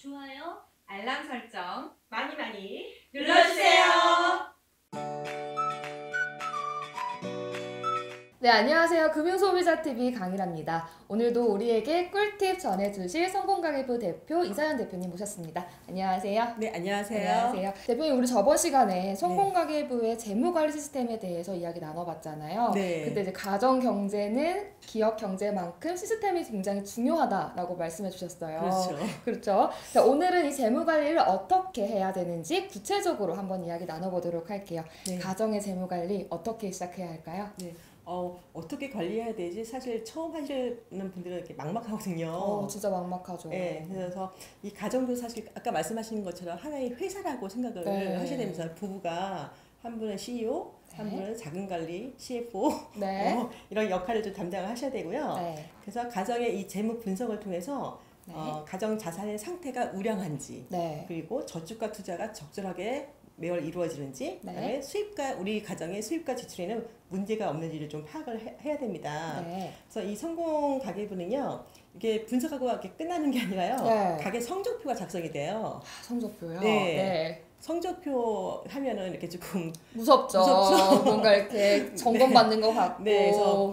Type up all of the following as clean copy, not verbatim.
좋아요, 알람 설정 많이 많이 눌러주세요. 네, 안녕하세요. 금융소비자TV 강일아입니다. 오늘도 우리에게 꿀팁 전해주실 성공가계부 대표 이사연 대표님 모셨습니다. 안녕하세요. 네, 안녕하세요. 안녕하세요. 대표님, 우리 저번 시간에 성공가계부의 재무관리 시스템에 대해서 이야기 나눠봤잖아요. 네. 그때 이제 가정경제는 기업경제만큼 시스템이 굉장히 중요하다라고 말씀해 주셨어요. 그렇죠. 그렇죠. 자, 오늘은 이 재무관리를 어떻게 해야 되는지 구체적으로 한번 이야기 나눠보도록 할게요. 네. 가정의 재무관리 어떻게 시작해야 할까요? 네. 어떻게 관리해야 되지? 사실 처음 하시는 분들은 이렇게 막막하거든요. 진짜 막막하죠. 네, 그래서 이 가정도 사실 아까 말씀하신 것처럼 하나의 회사라고 생각을 네. 하셔야 됩니다. 부부가 한 분은 CEO, 한 네. 분은 자금관리, CFO 네. 이런 역할을 좀 담당을 하셔야 되고요. 네. 그래서 가정의 이 재무 분석을 통해서 네. 가정 자산의 상태가 우량한지, 네. 그리고 저축과 투자가 적절하게 매월 이루어지는지, 네. 그다음에 우리 가정의 수입과 지출에는 문제가 없는지를 좀 파악을 해야 됩니다. 네. 그래서 이 성공 가계부는요, 이게 분석하고 이렇게 끝나는 게 아니라요, 네. 가계 성적표가 작성이 돼요. 성적표요? 네. 성적표 하면은 이렇게 조금 무섭죠. 뭔가 이렇게 점검받는 것 같고. 네, 그래서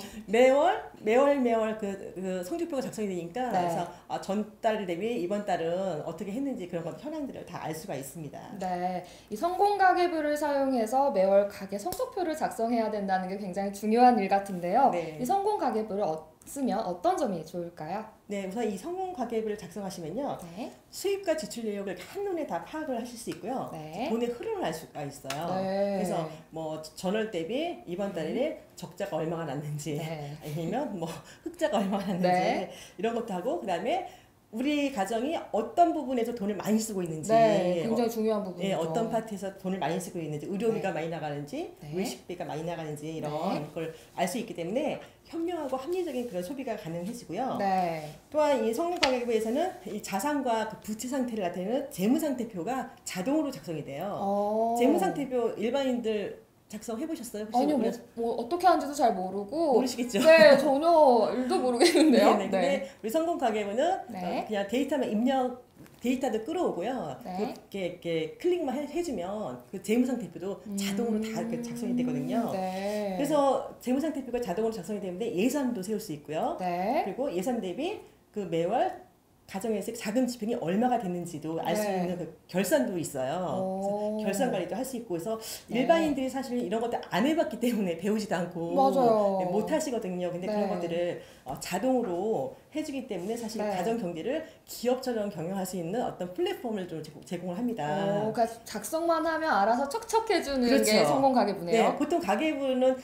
매월 그 성적표가 작성이 되니까, 네. 그래서 전달 대비 이번 달은 어떻게 했는지 그런 것 현황들을 다 알 수가 있습니다. 네. 이 성공가계부를 사용해서 매월 가계 성적표를 작성해야 된다는 게 굉장히 중요한 일 같은데요. 네. 이 성공가계부를 쓰면 어떤 점이 좋을까요? 네, 우선 이 성공 가계부를 작성하시면요, 네. 수입과 지출 내역을 한눈에 다 파악을 하실 수 있고요. 네. 돈의 흐름을 알 수가 있어요. 네. 그래서 뭐 전월 대비 이번 달에 적자가 얼마가 났는지, 네. 아니면 뭐 흑자가 얼마가 났는지, 네. 이런 것도 하고, 그다음에 우리 가정이 어떤 부분에서 돈을 많이 쓰고 있는지, 네. 굉장히 중요한 부분이죠. 예, 어떤 파트에서 돈을 많이 쓰고 있는지, 의료비가 네. 많이 나가는지, 네. 외식비가 많이 나가는지, 이런 네. 걸 알 수 있기 때문에 현명하고 합리적인 그런 소비가 가능해지고요. 네. 또한 이 성공가계부에서는 이 자산과 그 부채 상태를 나타내는 재무상태표가 자동으로 작성이 돼요. 재무상태표 일반인들 작성해 보셨어요? 혹시? 아니요, 뭐 어떻게 하는지도 잘 모르고. 모르시겠죠? 네, 전혀 일도 모르겠는데요. 네. 근데 우리 성공가계부는 네. 그냥 데이터도 끌어오고요. 네. 이렇게 클릭만 해주면 그 재무상태표도 자동으로 다 이렇게 작성이 되거든요. 네. 그래서 재무상태표가 자동으로 작성이 되는데 예산도 세울 수 있고요. 네. 그리고 예산 대비 그 매월 가정에서 자금 집행이 얼마가 됐는지도 알 수 네. 있는 그 결산도 있어요. 그래서 결산 관리도 할 수 있고, 그래서 일반인들이 사실 이런 것들 안 해봤기 때문에 배우지도 않고 맞아요. 못 하시거든요. 근데 네. 그런 것들을 자동으로 해주기 때문에 사실 네. 가정 경제를 기업처럼 경영할 수 있는 어떤 플랫폼을 좀 제공을 합니다. 그러니까 작성만 하면 알아서 척척해주는 그렇죠. 게 성공 가계부네요. 네, 보통 가계부는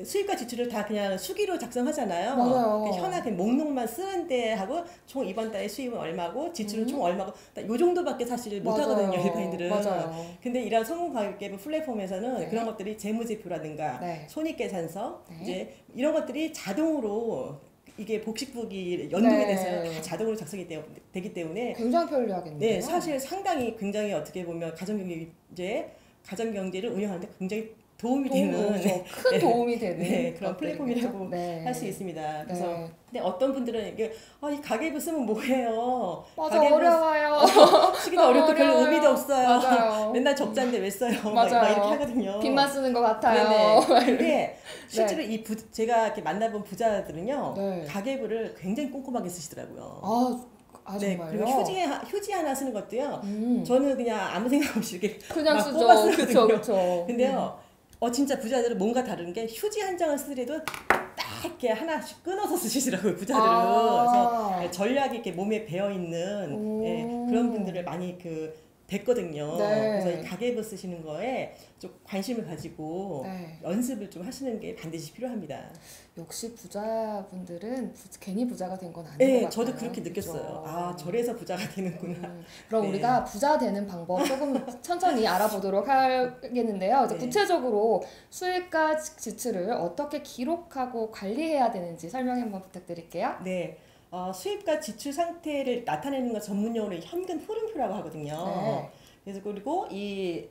수입과 지출을 다 그냥 수기로 작성하잖아요. 맞아요. 현황 목록만 쓰는데 하고 총 이번 달에 수입은 얼마고 지출은 총 얼마고 요 정도밖에 사실 못 맞아요. 하거든요, 일반인들은. 맞아요. 근데 이런 성공가계부 플랫폼에서는 네. 그런 것들이 재무제표라든가 네. 손익계산서 네. 이제 이런 것들이 자동으로 이게 복식북이 연동이 네. 돼서 다 자동으로 작성이 되기 때문에 굉장히 편리하겠네요. 네, 사실 상당히 굉장히 어떻게 보면 가정경제를 운영하는데 굉장히 도움이 되는 큰 도움이 되는 네, 그런 것들이겠죠? 플랫폼이라고 네. 할 수 있습니다. 그래서 네. 근데 어떤 분들은 이게 이 가계부 쓰면 뭐해요? 맞아, 가계부 어려워요. 쓰기도 어렵고 별로 어려워요. 의미도 없어요. 맞아요. 맨날 적자인데 왜 써요? 막 맞아요. 이렇게 하거든요. 빚만 쓰는 것 같아요. 네네. 근데 실제로 제가 이렇게 만나본 부자들은요, 네. 가계부를 굉장히 꼼꼼하게 쓰시더라고요. 네, 네, 정말요? 그리고 휴지 하나 쓰는 것도요. 음. 저는 그냥 아무 생각 없이 이렇게 그냥 막 쓰죠. 뽑아 쓰거든요. 그쵸. 근데요, 진짜 부자들은 뭔가 다른 게 휴지 한 장을 쓰더라도 딱 이렇게 하나씩 끊어서 쓰시더라고요, 부자들은. 그래서 전략이 이렇게 몸에 배어 있는 그런 분들을 많이 뵀거든요. 네. 그래서 이 가계부 쓰시는 거에 좀 관심을 가지고 네. 연습을 좀 하시는 게 반드시 필요합니다. 역시 부자분들은 괜히 부자가 된 건 아닌 것 네, 같아요. 저도 그렇게 느꼈어요. 저래서 부자가 되는구나. 그럼 네. 우리가 부자 되는 방법 조금 천천히 알아보도록 하겠는데요. 이제 네. 구체적으로 수익과 지출을 어떻게 기록하고 관리해야 되는지 설명 한번 부탁드릴게요. 네. 수입과 지출 상태를 나타내는 것 전문용어로 현금 흐름표라고 하거든요. 네. 그래서 그리고 이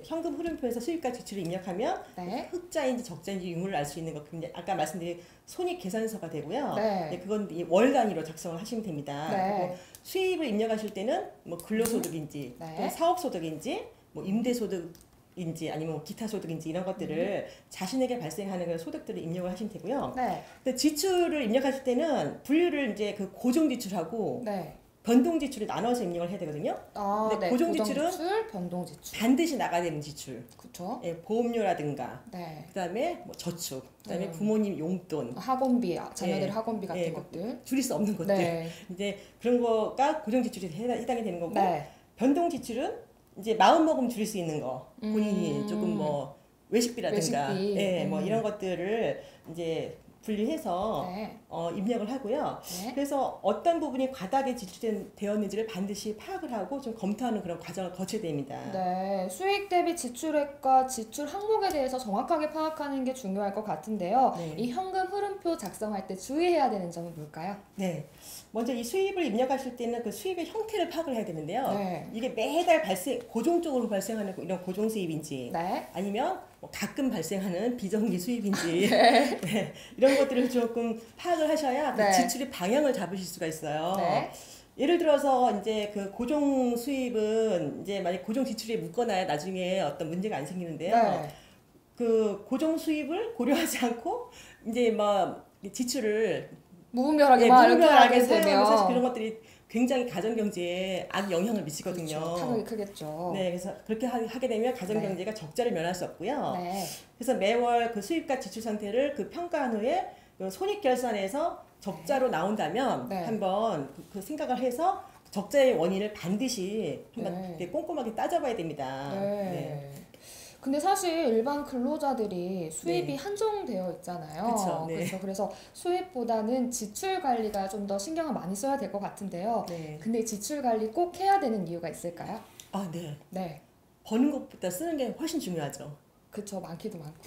현금 흐름표에서 수입과 지출을 입력하면 네. 흑자인지 적자인지 유무를 알 수 있는 거 아까 말씀드린 손익 계산서가 되고요. 네. 네, 그건 월 단위로 작성을 하시면 됩니다. 네. 그리고 수입을 입력하실 때는 뭐 근로소득인지 네. 또 사업소득인지 뭐 임대소득인지 아니면 뭐 기타 소득인지 이런 것들을 자신에게 발생하는 그런 소득들을 입력을 하시면 되고요. 네. 근데 지출을 입력하실 때는 분류를 이제 그 고정 지출하고 네. 변동 지출을 나눠서 입력을 해야 되거든요. 아, 근데 네. 고정 고정 지출은 지출, 변동 지출. 반드시 나가야 되는 지출. 그렇죠. 예, 보험료라든가 네. 그다음에 뭐 저축, 그다음에 부모님 용돈, 학원비, 자녀들 예. 학원비 같은 예, 것들. 줄일 수 없는 것들. 네. 이제 그런 거가 고정 지출에 해당이 되는 거고 네. 변동 지출은 이제 마음 먹으면 줄일 수 있는 거. 본인이 조금 뭐 외식비라든가 외식비. 예, 뭐 이런 것들을 이제 분리해서 네. 입력을 하고요. 네. 그래서 어떤 부분이 과다하게 지출되었는지를 반드시 파악을 하고 좀 검토하는 그런 과정을 거쳐야 됩니다. 네, 수익 대비 지출액과 지출 항목에 대해서 정확하게 파악하는 게 중요할 것 같은데요. 네. 이 현금 흐름표 작성할 때 주의해야 되는 점은 뭘까요? 네. 먼저 이 수입을 입력하실 때는 그 수입의 형태를 파악을 해야 되는데요. 네. 이게 매달 고정적으로 발생하는 이런 고정 수입인지 네. 아니면 뭐 가끔 발생하는 비정기 수입인지 네. 이런 것들을 조금 파악을 하셔야 그 네. 지출의 방향을 잡으실 수가 있어요. 네. 예를 들어서 이제 그 고정 수입은 이제 만약 고정 지출에 묶어놔야 나중에 어떤 문제가 안 생기는데요. 네. 그 고정 수입을 고려하지 않고 이제 막 지출을 무분별하게만 이렇게 하게 사용하면 사실 그런 되면 것들이 굉장히 가정 경제에 악 영향을 미치거든요. 그렇죠. 타격이 크겠죠. 네, 그래서 그렇게 하게 되면 가정 경제가 적자를 면할 수 없고요. 네. 그래서 매월 그 수입과 지출 상태를 그 평가한 후에 그 손익 결산에서 적자로 나온다면 네. 한번 그 생각을 해서 적자의 원인을 반드시 한번 네. 이렇게 꼼꼼하게 따져봐야 됩니다. 네. 근데 사실 일반 근로자들이 수입이 네. 한정되어 있잖아요. 그쵸, 네. 그래서 수입보다는 지출 관리가 좀 더 신경을 많이 써야 될 것 같은데요. 네. 근데 지출 관리 꼭 해야 되는 이유가 있을까요? 아, 네. 네. 버는 것보다 쓰는 게 훨씬 중요하죠. 그쵸, 많기도 많고.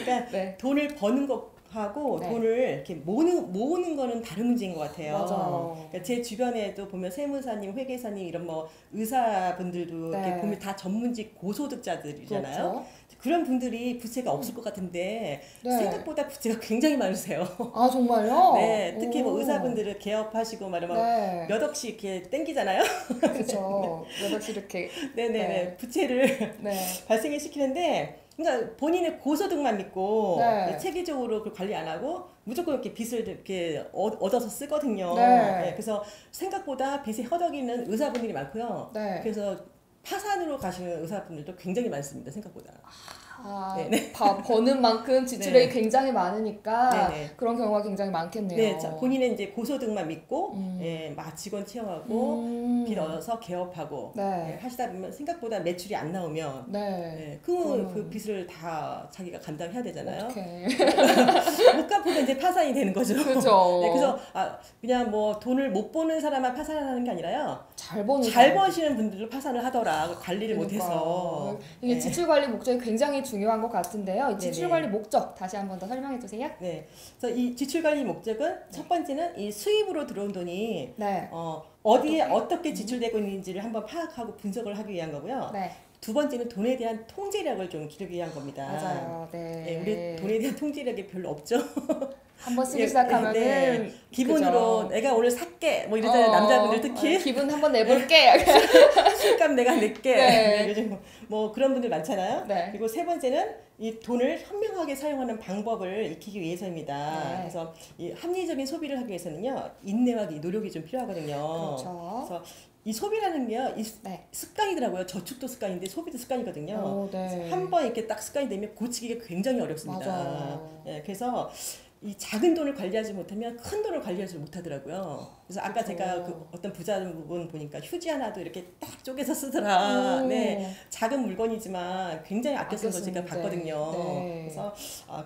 그러니까 네. 돈을 버는 것하고 네. 돈을 이렇게 모으는 거는 다른 문제인 것 같아요. 맞아요. 그러니까 제 주변에도 보면 세무사님, 회계사님 이런 뭐 의사분들도 네. 이렇게 보면 다 전문직 고소득자들이잖아요. 그렇죠. 그런 분들이 부채가 없을 것 같은데 네. 생각보다 부채가 굉장히 많으세요. 아, 정말요? 네, 특히 뭐 오. 의사분들을 개업하시고 말하면 네. 몇 억씩 이렇게 땡기잖아요. 그쵸. 몇 억씩 이렇게. 네네네, 네. 부채를 네. 발생을 시키는데, 그러니까 본인의 고소득만 믿고 네. 체계적으로 그 관리 안 하고 무조건 이렇게 빚을 이렇게 얻어서 쓰거든요. 네. 그래서 생각보다 빚에 허덕이는 의사분들이 많고요. 네. 그래서 파산으로 가시는 의사분들도 굉장히 많습니다. 생각보다. 아, 네네. 버는 만큼 지출액이 굉장히 많으니까 네네. 그런 경우가 굉장히 많겠네요. 네, 자, 본인의 이제 고소득만 믿고 음. 예, 막 직원 채용하고 빚 얻어서 개업하고 네. 예, 하시다 보면 생각보다 매출이 안 나오면 네. 예, 그 빚을 다 자기가 감당해야 되잖아요. 어떡해. 못 갚으면 이제 파산이 되는 거죠. 그죠. 네, 그래서 그냥 뭐 돈을 못 버는 사람만 파산하는 게 아니라요. 잘 버는 잘 사람. 버시는 분들도 파산을 하더라. 관리를 그러니까. 못해서. 이게 네. 지출 관리 목적이 굉장히 중요한 것 같은데요. 이 지출 네네. 관리 목적 다시 한 번 더 설명해 주세요. 네. 그래서 이 지출 관리 목적은 첫 번째는 이 수입으로 들어온 돈이 네. 어디에 어떻게 지출되고 있는지를 한번 파악하고 분석을 하기 위한 거고요. 네. 두 번째는 돈에 대한 통제력을 좀 기르기 위한 겁니다. 맞아요. 네. 네, 우리 돈에 대한 통제력이 별로 없죠. 한번 쓰기 예, 시작하면은 네. 기본으로 그죠. 내가 오늘 살게 뭐 이러잖아요. 남자분들 특히 기분 한번 내볼게. 술값 내가 낼게. 네. 네, 요즘 뭐 그런 분들 많잖아요. 네. 그리고 세 번째는 이 돈을 현명하게 사용하는 방법을 익히기 위해서입니다. 네. 그래서 이 합리적인 소비를 하기 위해서는요, 인내와 노력이 좀 필요하거든요. 그렇죠. 그래서 이 소비라는 게요, 이 네. 습관이더라고요. 저축도 습관인데 소비도 습관이거든요. 오, 네. 한 번 이렇게 딱 습관이 되면 고치기가 굉장히 어렵습니다. 맞아요. 예, 그래서 이 작은 돈을 관리하지 못하면 큰 돈을 관리하지 못하더라고요. 그래서 아까 그쵸. 제가 그 어떤 부자분 보니까 휴지 하나도 이렇게 딱 쪼개서 쓰더라. 오. 네, 작은 물건이지만 굉장히 아껴 쓴 거 제가 쓰는데. 봤거든요. 네. 그래서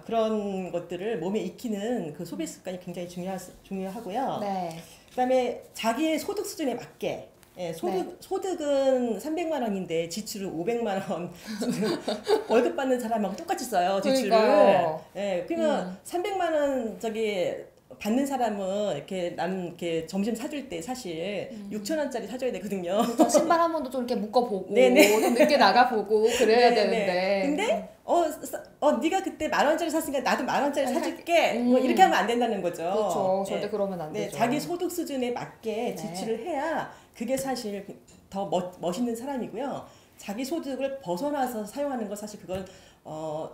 그런 것들을 몸에 익히는 그 소비 습관이 굉장히 중요하고요. 네. 그다음에 자기의 소득 수준에 맞게. 예, 소득은 300만 원인데 지출은 500만 원. 월급 받는 사람하고 똑같이 써요, 지출을. 그러니까요. 예, 그러면 300만 원 받는 사람은 이렇게 나는 이렇게 점심 사줄 때 사실 6,000원짜리 사줘야 되거든요. 그렇죠. 신발 한 번도 좀 이렇게 묶어보고 네네. 좀 늦게 나가보고 그래야 네네. 되는데. 근데 네가 그때 10,000원짜리 샀으니까 나도 10,000원짜리 사줄게. 뭐 이렇게 하면 안 된다는 거죠. 그렇죠. 절대 네. 그러면 안 네, 되죠. 자기 소득 수준에 맞게 네. 지출을 해야 그게 사실 더 멋있는 사람이고요. 자기 소득을 벗어나서 사용하는 거 사실 그건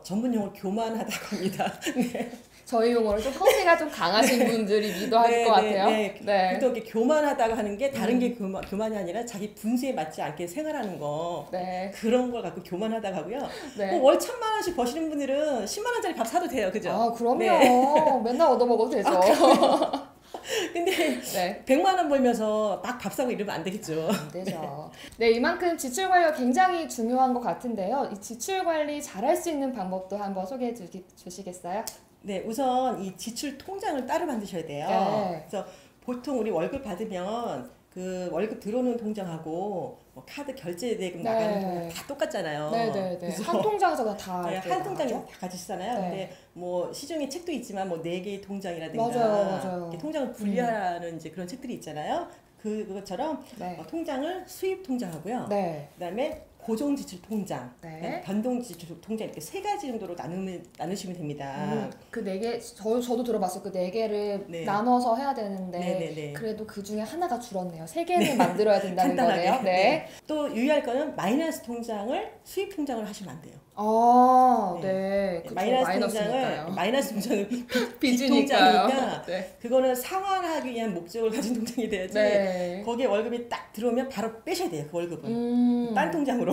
전문 용어로 교만하다고 합니다. 네. 저희 용어로 좀 허세가 좀 강하신 분들이 미도할 것 같아요. 네. 또 이렇게 교만하다고 하는 게 다른 게 교만이 아니라 자기 분수에 맞지 않게 생활하는 거. 네. 그런 걸 갖고 교만하다고 하고요. 네. 뭐 월 1,000만 원씩 버시는 분들은 10만 원짜리 밥 사도 돼요. 그죠? 아, 그럼요. 네. 맨날 얻어먹어도 되죠. 근데 네. 100만 원 벌면서 막 밥 사고 이러면 안 되겠죠. 안 되죠. 네, 이만큼 지출 관리가 굉장히 중요한 것 같은데요. 이 지출 관리 잘할 수 있는 방법도 한번 소개해 주시겠어요? 네, 우선 이 지출 통장을 따로 만드셔야 돼요. 네. 그래서 보통 우리 월급 받으면 그 월급 들어오는 통장하고 뭐 카드 결제 대금 네. 나가는 통장 다 똑같잖아요. 네네네. 그래서 한 통장에서 다 네, 이렇게 한 통장에 나가죠? 다 가지시잖아요. 네. 근데 뭐 시중에 책도 있지만 뭐 4개의 통장이라든가 맞아요. 이렇게 통장을 분리하는 이제 그런 책들이 있잖아요. 그것처럼 네. 통장을 수입 통장하고요. 네. 그다음에 고정 지출 통장, 네. 변동 지출 통장 이렇게 3가지 정도로 나누시면 됩니다. 그 4개, 저도 들어봤어요. 그 4개를 네. 나눠서 해야 되는데, 네네네. 그래도 그 중에 하나가 줄었네요. 3개는 만들어야 된다는 간단하게. 거네요. 네. 또 유의할 거는 마이너스 통장을 수입 통장으로 하시면 안 돼요. 아, 네. 네. 그쵸, 마이너스 통장을 빚이니까요. 통장이니까 네. 그거는 상환하기 위한 목적을 가진 통장이 돼야지. 네. 거기에 월급이 딱 들어오면 바로 빼셔야 돼요. 그 월급은. 딴 통장으로.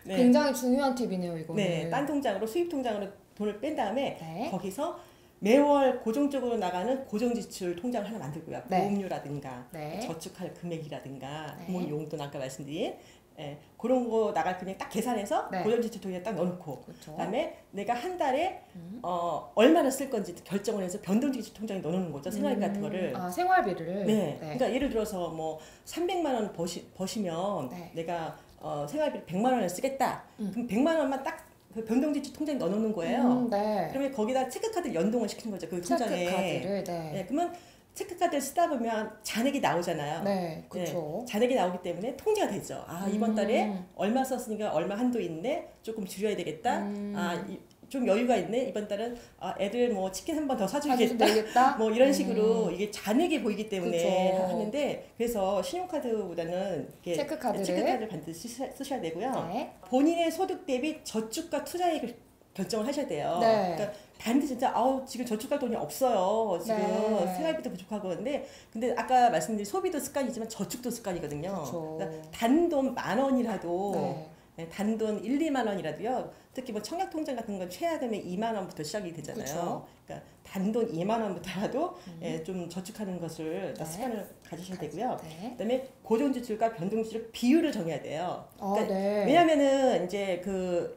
네. 굉장히 중요한 팁이네요, 이거는. 네, 딴 통장으로 수입 통장으로 돈을 뺀 다음에 네. 거기서 매월 고정적으로 나가는 고정지출 통장을 하나 만들고요. 네. 보험료라든가 네. 저축할 금액이라든가 네. 부모님 용돈 아까 말씀드린 그런 거 나갈 금액 딱 계산해서 네. 고정지출 통장에 딱 넣어놓고 그렇죠. 그다음에 내가 한 달에 얼마나 쓸 건지 결정을 해서 변동지출 통장에 넣어놓는 거죠. 생활비 같은 거를. 아, 생활비를. 네. 그러니까 예를 들어서 뭐 300만 원 버시면 네. 내가 생활비를 100만 원을 쓰겠다. 그럼 100만 원만 딱 그 변동지출 통장에 넣어놓는 거예요. 네. 그러면 거기다 체크카드를 연동을 시키는 거죠. 그 통장에. 체크카드를, 네. 네, 그러면 체크카드를 쓰다 보면 잔액이 나오잖아요. 네, 그렇죠. 네, 잔액이 나오기 때문에 통제가 되죠. 아, 이번 달에 얼마 썼으니까 얼마 한도 있네. 조금 줄여야 되겠다. 좀 여유가 있네. 이번 달은 애들 뭐 치킨 한 번 더 사주겠다. 되겠다? 뭐 이런 식으로 이게 잔액이 보이기 때문에 그쵸. 하는데 그래서 신용카드보다는 이렇게 체크카드를 반드시 쓰셔야 되고요. 네. 본인의 소득 대비 저축과 투자액을 결정을 하셔야 돼요. 네. 그러니까 반드시 진짜 지금 저축할 돈이 없어요. 지금 네. 생활비도 부족하고 근데 아까 말씀드린 소비도 습관이지만 저축도 습관이거든요. 그쵸. 그러니까 단돈 10,000원이라도 네. 네, 단돈 1, 2만 원이라도요. 특히 뭐 청약통장 같은 건 최하금액 2만 원부터 시작이 되잖아요. 그쵸. 그러니까 단돈 2만 원부터라도 좀 저축하는 것을 네. 습관을 가지셔야 되고요. 네. 그다음에 고정지출과 변동지출 비율을 정해야 돼요. 그러니까 네. 왜냐면은 이제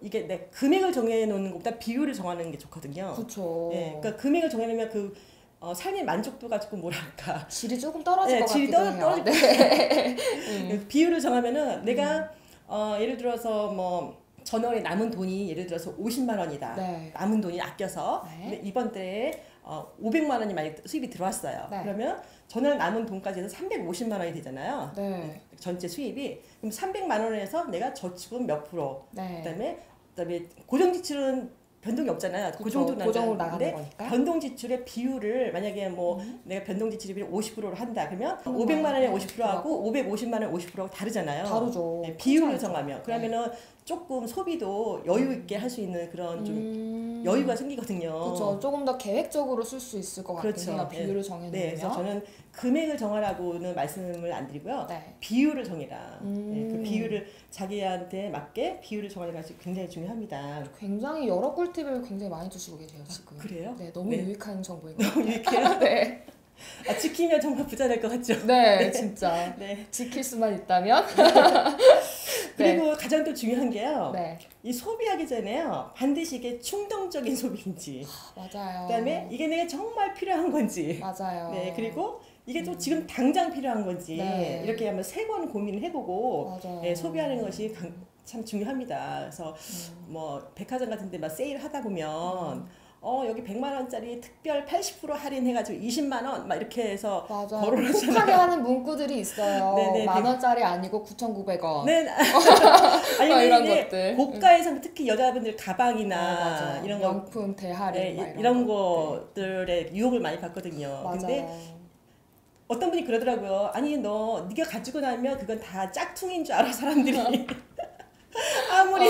이게 금액을 정해놓는 것보다 비율을 정하는 게 좋거든요. 그렇죠. 예, 그러니까 금액을 정해놓으면 삶의 만족도가 조금 뭐랄까 질이 조금 떨어질 네, 것 질이 같기도 해요. 떨어질 네. 비율을 정하면은 내가 예를 들어서 뭐 전월에 남은 돈이 예를 들어서 50만 원이다. 네. 남은 돈이 아껴서 네. 근데 이번 달에 500만 원이 만약 수입이 들어왔어요. 네. 그러면 전월 남은 돈까지 해서 350만 원이 되잖아요. 네. 전체 수입이 그럼 300만 원에서 내가 저축은 몇 프로, 네. 그다음에 고정 지출은 변동이 없잖아요. 그 그쵸, 정도 고정으로 나가는데 나가는 거니까. 변동 지출의 비율을 만약에 뭐 내가 변동 지출의 비율을 50%로 한다 그러면 500만 원에 50%하고 550만 원에 50%하고 다르잖아요. 다르죠. 네, 비율을 차이죠. 정하면 그러면은 조금 소비도 여유 있게 할 수 있는 그런 좀 여유가 생기거든요. 그렇죠. 조금 더 계획적으로 쓸 수 있을 것 같긴 그렇죠. 해요. 비율을 네, 정해놓으면. 그래서 저는 금액을 정하라고는 말씀을 안 드리고요. 네. 비율을 정해라. 네, 그 비율을 자기한테 맞게 비율을 정하는 것이 굉장히 중요합니다. 굉장히 여러 꿀팁을 굉장히 많이 주시고 계세요, 지금. 그래요? 네, 너무 네. 유익한 정보인 것 같아요. 너무 유익해요. 네. 지키면 정말 부자 될 것 같죠? 네, 진짜. 네. 지킬 수만 있다면. 그리고 가장 또 중요한 게요. 네. 이 소비하기 전에요. 반드시 이게 충동적인 소비인지. 맞아요. 그다음에 이게 내가 정말 필요한 건지. 맞아요. 네, 그리고 이게 또 지금 당장 필요한 건지 네. 이렇게 한번 세 번 고민을 해보고 맞아요. 네, 소비하는 것이 참 중요합니다. 그래서 뭐 백화점 같은 데 막 세일 하다 보면 여기 100만 원짜리 특별 80% 할인해가지고 20만 원 막 이렇게 해서 맞아. 거론하잖아요. 혹하게 하는 문구들이 있어요. 네네, 만 원짜리 아니고 9,900원. 네. 아니 이런 이제 것들. 고가에서는 특히 여자분들 가방이나 맞아. 이런 거 명품 대할인 네, 막 이런 것들. 것들에 유혹을 많이 받거든요. 맞아요. 근데 어떤 분이 그러더라고요. 아니 네가 가지고 나면 그건 다 짝퉁인 줄 알아 사람들이. 아무리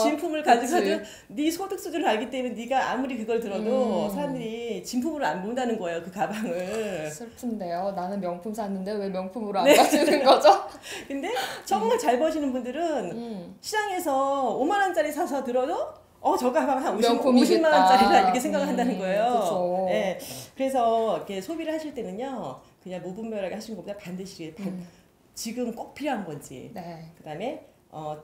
진품을 가져가도 네 소득 수준을 알기 때문에 네가 아무리 그걸 들어도 사람들이 진품으로 안 본다는 거예요. 그 가방을. 슬픈데요. 나는 명품 샀는데 왜 명품으로 안 네. 가지는 거죠? 근데 정말 잘 버시는 분들은 시장에서 5만 원짜리 사서 들어도 저 가방 한 50만 원짜리다 이렇게 생각을 한다는 거예요. 그쵸. 네. 그래서 이렇게 소비를 하실 때는요. 그냥 무분별하게 하시는 것보다 반드시 지금 꼭 필요한 건지 네. 그다음에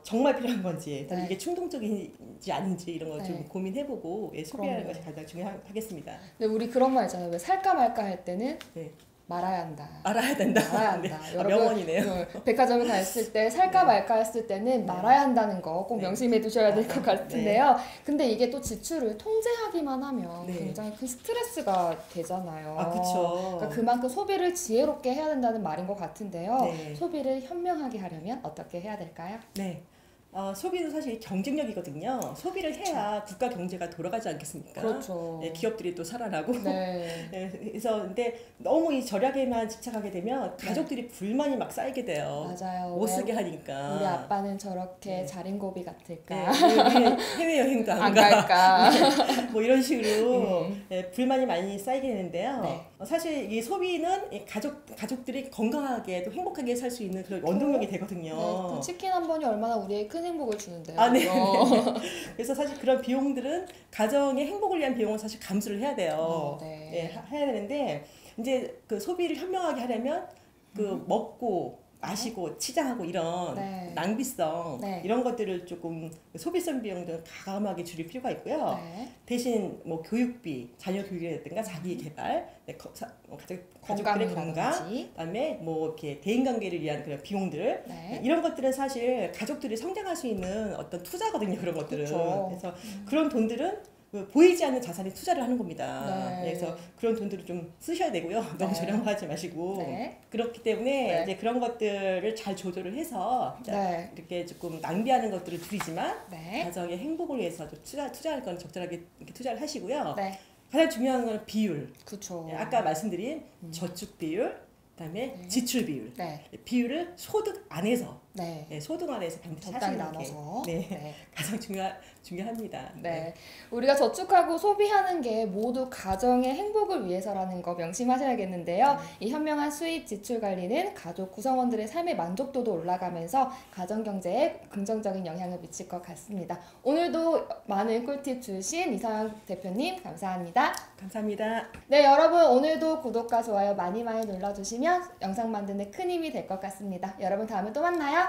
정말 필요한 건지 네. 이게 충동적인지 아닌지 이런 거 좀 네. 고민해보고 소비하는 그럼요. 것이 가장 중요하겠습니다. 근데 우리 그런 말 있잖아요. 왜 살까 말까 할 때는 네. 말아야 한다. 알아야 된다. 말아야 네. 한다. 명언이네요. 백화점에 갔을 때 살까 네. 말까 했을 때는 말아야 한다는 거 꼭 네. 명심해 두셔야 될 것 네. 같은데요. 근데 이게 또 지출을 통제하기만 하면 네. 굉장히 큰 스트레스가 되잖아요. 그렇죠. 그러니까 그만큼 소비를 지혜롭게 해야 된다는 말인 것 같은데요. 네. 소비를 현명하게 하려면 어떻게 해야 될까요? 네. 소비도 사실 경쟁력이거든요. 소비를 해야 국가 경제가 돌아가지 않겠습니까? 그렇죠. 네, 기업들이 또 살아나고. 네. 네, 그래서 근데 너무 이 절약에만 집착하게 되면 가족들이 불만이 막 쌓이게 돼요. 맞아요. 못 쓰게 하니까. 우리 아빠는 저렇게 네. 자린고비 같을까? 네, 해외 여행도 안 갈까? 뭐 이런 식으로 네, 불만이 많이 쌓이게 되는데요. 네. 사실 이 소비는 이 가족들이 건강하게 또 행복하게 살 수 있는 그런 원동력이 되거든요. 네, 또 치킨 한 번이 얼마나 우리의 큰 행복을 주는데요. 아, 네. 그래서 사실 그런 비용들은 가정의 행복을 위한 비용은 사실 감수를 해야 돼요. 네. 네, 해야 되는데 이제 그 소비를 현명하게 하려면 그 먹고 마시고 치장하고 이런 네. 낭비성 네. 이런 것들을 조금 소비성 비용들은 가감하게 줄일 필요가 있고요. 네. 대신 뭐 교육비, 자녀 교육이라든가 자기 개발, 가족들의 건강, 건강이라든지. 그다음에 뭐 이렇게 대인 관계를 위한 그런 비용들 네. 이런 것들은 사실 가족들이 성장할 수 있는 어떤 투자거든요. 그런 것들은. 그쵸. 그래서 그런 돈들은 보이지 않는 자산에 투자를 하는 겁니다. 네. 그래서 그런 돈들을 좀 쓰셔야 되고요. 너무 네. 저렴하지 마시고. 네. 그렇기 때문에 네. 이제 그런 것들을 잘 조절을 해서 네. 이렇게 조금 낭비하는 것들을 줄이지만 네. 가정의 행복을 위해서 좀 투자할 건 적절하게 이렇게 투자를 하시고요. 네. 가장 중요한 건 비율. 그쵸. 아까 말씀드린 저축 비율, 그다음에 네. 지출 비율. 네. 비율을 소득 안에서 네. 소득 안에서 반드시 적당히 하시는 게 나눠서. 네. 네. 가장 중요합니다. 네. 우리가 저축하고 소비하는 게 모두 가정의 행복을 위해서라는 거 명심하셔야겠는데요. 이 현명한 수입 지출 관리는 가족 구성원들의 삶의 만족도도 올라가면서 가정 경제에 긍정적인 영향을 미칠 것 같습니다. 오늘도 많은 꿀팁 주신 이상영 대표님 감사합니다. 감사합니다. 네, 여러분 오늘도 구독과 좋아요 많이 눌러주시면 영상 만드는 큰 힘이 될 것 같습니다. 여러분 다음에 또 만나요.